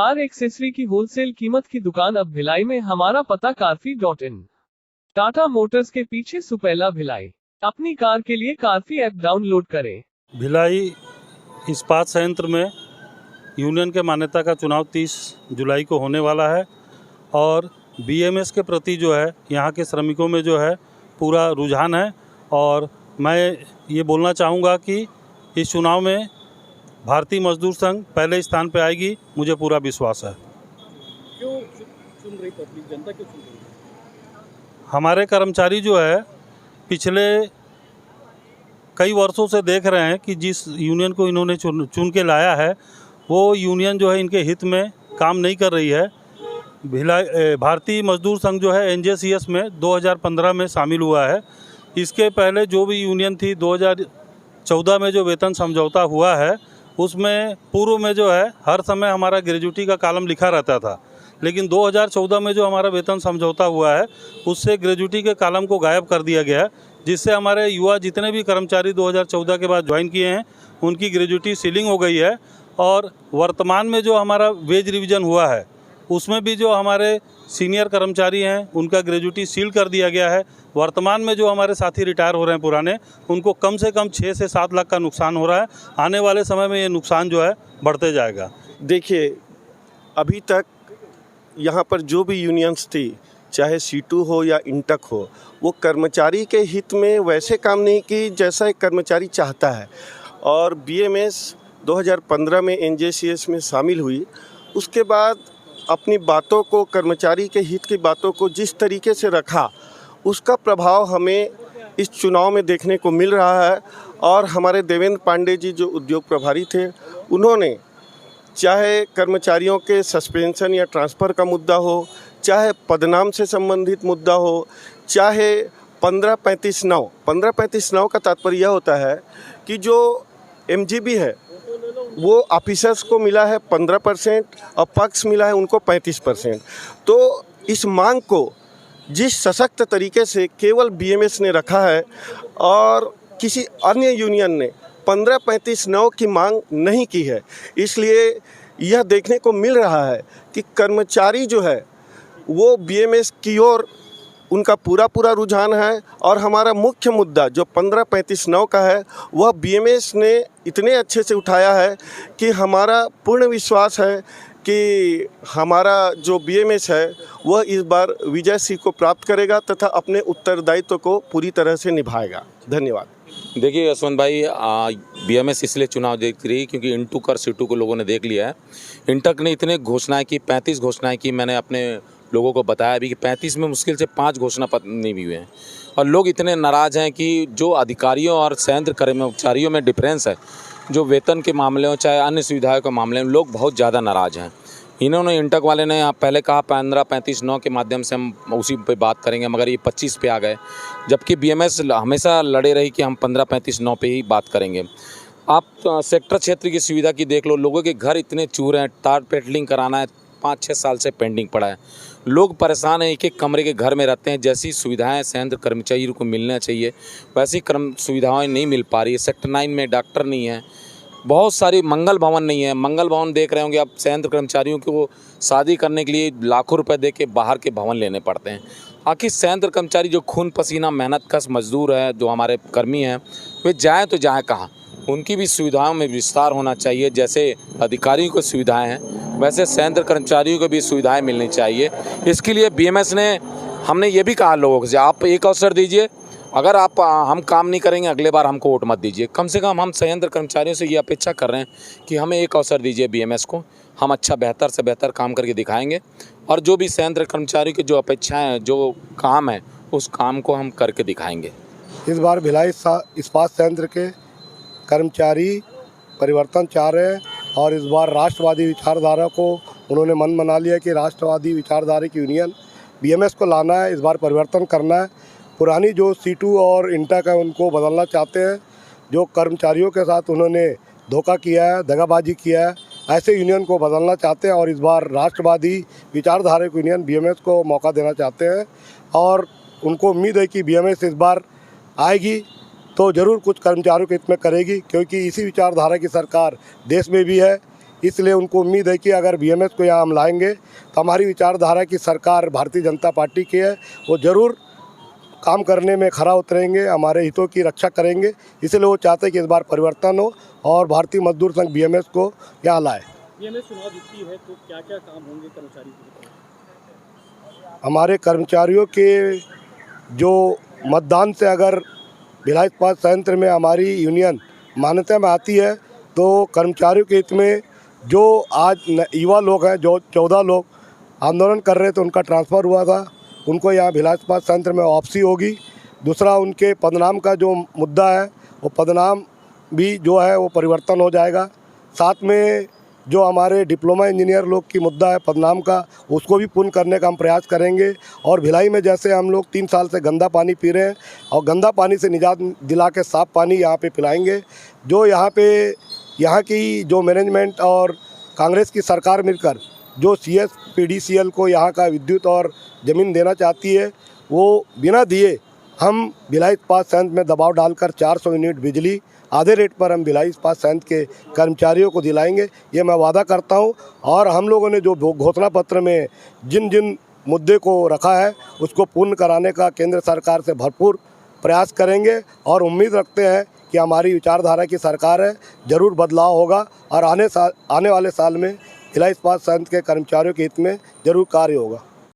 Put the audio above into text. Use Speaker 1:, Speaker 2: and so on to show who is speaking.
Speaker 1: Car accessory की wholesale कीमत की दुकान अब भिलाई में। हमारा पता कारफी.in। टाटा मोटर्स के पीछे सुपेला भिलाई। अपनी कार के लिए कारफी ऐप डाउनलोड करें।
Speaker 2: भिलाई इस्पात संयंत्र में यूनियन के मान्यता का चुनाव 30 जुलाई को होने वाला है और बीएमएस के प्रति जो है यहाँ के श्रमिकों में जो है पूरा रुझान है और मैं ये बोलना चाहूँगा कि इस चुनाव में भारतीय मजदूर संघ पहले स्थान पे आएगी, मुझे पूरा विश्वास है।
Speaker 3: क्यों चुन रही पब्लिक, जनता क्यों चुन रही है?
Speaker 2: हमारे कर्मचारी जो है पिछले कई वर्षों से देख रहे हैं कि जिस यूनियन को इन्होंने चुन के लाया है वो यूनियन जो है इनके हित में काम नहीं कर रही है। भारतीय मजदूर संघ जो है एनजेसीएस में 2015 में शामिल हुआ है। इसके पहले जो भी यूनियन थी 2014 में जो वेतन समझौता हुआ है उसमें पूर्व में जो है हर समय हमारा ग्रेजुटी का कॉलम लिखा रहता था, लेकिन 2014 में जो हमारा वेतन समझौता हुआ है उससे ग्रेजुटी के कॉलम को गायब कर दिया गया, जिससे हमारे युवा जितने भी कर्मचारी 2014 के बाद ज्वाइन किए हैं उनकी ग्रेजुटी सीलिंग हो गई है। और वर्तमान में जो हमारा वेज रिवीजन हुआ है उसमें भी जो हमारे सीनियर कर्मचारी हैं उनका ग्रेजुटी सील कर दिया गया है। वर्तमान में जो हमारे साथी रिटायर हो रहे हैं पुराने, उनको कम से कम 6 से 7 लाख का नुकसान हो रहा है। आने वाले समय में ये नुकसान जो है बढ़ते जाएगा।
Speaker 4: देखिए, अभी तक यहाँ पर जो भी यूनियंस थी, चाहे सीटू हो या इंटक हो, वो कर्मचारी के हित में वैसे काम नहीं की जैसा एक कर्मचारी चाहता है। और बीएमएस 2015 में एनजेसीएस में शामिल हुई, उसके बाद अपनी बातों को, कर्मचारी के हित की बातों को जिस तरीके से रखा, उसका प्रभाव हमें इस चुनाव में देखने को मिल रहा है। और हमारे देवेंद्र पांडे जी जो उद्योग प्रभारी थे, उन्होंने चाहे कर्मचारियों के सस्पेंशन या ट्रांसफ़र का मुद्दा हो, चाहे पदनाम से संबंधित मुद्दा हो, चाहे 15-35-9 का तात्पर्य यह होता है कि जो एमजीबी है वो ऑफिसर्स को मिला है 15% और पक्ष मिला है उनको 35%। तो इस मांग को जिस सशक्त तरीके से केवल बीएमएस ने रखा है और किसी अन्य यूनियन ने 15-35-9 की मांग नहीं की है, इसलिए यह देखने को मिल रहा है कि कर्मचारी जो है वो बीएमएस की ओर उनका पूरा रुझान है। और हमारा मुख्य मुद्दा जो 15-35-9 का है वह बीएमएस ने इतने अच्छे से उठाया है कि हमारा पूर्ण विश्वास है कि हमारा जो बीएमएस है वह इस बार विजय सिंह को प्राप्त करेगा तथा अपने उत्तरदायित्व को पूरी तरह से निभाएगा। धन्यवाद।
Speaker 5: देखिए यशवंत भाई, बीएमएस इसलिए चुनाव देख रही है क्योंकि इंटक और सीटू को लोगों ने देख लिया है। इंटक ने इतने घोषणाएं की, 35 घोषणाएं की। मैंने अपने लोगों को बताया भी कि 35 में मुश्किल से 5 घोषणा पत्र नहीं भी हुए हैं। और लोग इतने नाराज़ हैं कि जो अधिकारियों और संयंत्र कर्मचारियों में डिफरेंस है, जो वेतन के मामले हो चाहे अन्य सुविधाओं के मामले में, लोग बहुत ज़्यादा नाराज़ हैं। इन्होंने इंटक वाले ने पहले कहा 15-35-9 के माध्यम से हम उसी पे बात करेंगे, मगर ये 25 पे आ गए, जबकि बीएमएस हमेशा लड़े रही कि हम 15-35-9 पे ही बात करेंगे। आप सेक्टर क्षेत्र की सुविधा की देख लो, लोगों के घर इतने चूर हैं, तार पेट्रोलिंग कराना है 5-6 साल से पेंडिंग पड़ा है। लोग परेशान हैं, एक कमरे के घर में रहते हैं। जैसी सुविधाएं संयंत्र कर्मचारियों को मिलना चाहिए वैसी सुविधाएं नहीं मिल पा रही है। सेक्टर 9 में डॉक्टर नहीं है, बहुत सारी मंगल भवन नहीं है। मंगल भवन देख रहे होंगे आप, संयंत्र कर्मचारियों को शादी करने के लिए लाखों रुपए दे के बाहर के भवन लेने पड़ते हैं। आखिर संयंत्र कर्मचारी जो खून पसीना मेहनत कश मजदूर है, जो हमारे कर्मी हैं, वे जाएँ तो जाएँ कहाँ? उनकी भी सुविधाओं में विस्तार होना चाहिए। जैसे अधिकारियों को सुविधाएं हैं वैसे संयंत्र कर्मचारियों को भी सुविधाएं मिलनी चाहिए। इसके लिए बीएमएस ने, हमने ये भी कहा लोगों से, आप एक अवसर दीजिए, अगर आप हम काम नहीं करेंगे अगले बार हमको वोट मत दीजिए। कम से कम हम संयंत्र कर्मचारियों से ये अपेक्षा कर रहे हैं कि हमें एक अवसर दीजिए बीएमएस को, हम अच्छा बेहतर से बेहतर काम करके दिखाएंगे और जो भी संयंत्र कर्मचारियों की जो अपेक्षाएँ, जो काम है, उस काम को हम करके दिखाएंगे।
Speaker 6: इस बार भिलाई इस्पात संयंत्र के कर्मचारी परिवर्तन चाह रहे हैं और इस बार राष्ट्रवादी विचारधारा को उन्होंने मन बना लिया कि राष्ट्रवादी विचारधारा की यूनियन बीएमएस को लाना है, इस बार परिवर्तन करना है। पुरानी जो सीटू और इंटक है उनको बदलना चाहते हैं। जो कर्मचारियों के साथ उन्होंने धोखा किया है, दगाबाजी किया है, ऐसे यूनियन को बदलना चाहते हैं और इस बार राष्ट्रवादी विचारधारा की यूनियन बीएमएस को मौका देना चाहते हैं। और उनको उम्मीद है कि बीएमएस इस बार आएगी तो ज़रूर कुछ कर्मचारियों के हित में करेगी, क्योंकि इसी विचारधारा की सरकार देश में भी है, इसलिए उनको उम्मीद है कि अगर बीएमएस को यहाँ हम लाएंगे तो हमारी विचारधारा की सरकार भारतीय जनता पार्टी की है, वो ज़रूर काम करने में खरा उतरेंगे, हमारे हितों की रक्षा करेंगे। इसलिए वो चाहते हैं कि इस बार परिवर्तन हो और भारतीय मजदूर संघ बीएमएस को यहाँ लाए।
Speaker 3: बीएमएस चुनाव जीतती है तो क्या क्या काम होंगे कर्मचारी के?
Speaker 6: हमारे कर्मचारियों के जो मतदान से अगर भिलाई इस्पात संयंत्र में हमारी यूनियन मान्यता में आती है तो कर्मचारियों के हित में जो आज युवा लोग हैं, जो 14 लोग आंदोलन कर रहे थे, उनका ट्रांसफ़र हुआ था, उनको यहाँ भिलाई इस्पात संयंत्र में वापसी होगी। दूसरा, उनके पदनाम का जो मुद्दा है वो पदनाम भी जो है वो परिवर्तन हो जाएगा। साथ में जो हमारे डिप्लोमा इंजीनियर लोग की मुद्दा है पदनाम का, उसको भी पूर्ण करने का हम प्रयास करेंगे। और भिलाई में जैसे हम लोग 3 साल से गंदा पानी पी रहे हैं और गंदा पानी से निजात दिला के साफ़ पानी यहाँ पे पिलाएंगे। जो यहाँ की जो मैनेजमेंट और कांग्रेस की सरकार मिलकर जो CS PDCL को यहाँ का विद्युत और ज़मीन देना चाहती है, वो बिना दिए हम भिलाई इस्पात संयंत्र में दबाव डालकर 400 यूनिट बिजली आधे रेट पर हम भिलाई इस्पात संयंत्र के कर्मचारियों को दिलाएंगे, ये मैं वादा करता हूं। और हम लोगों ने जो घोषणा पत्र में जिन जिन मुद्दे को रखा है उसको पूर्ण कराने का केंद्र सरकार से भरपूर प्रयास करेंगे और उम्मीद रखते हैं कि हमारी विचारधारा की सरकार है, ज़रूर बदलाव होगा और आने वाले साल में भिलाई इस्पात संयंत्र के कर्मचारियों के हित में ज़रूर कार्य होगा।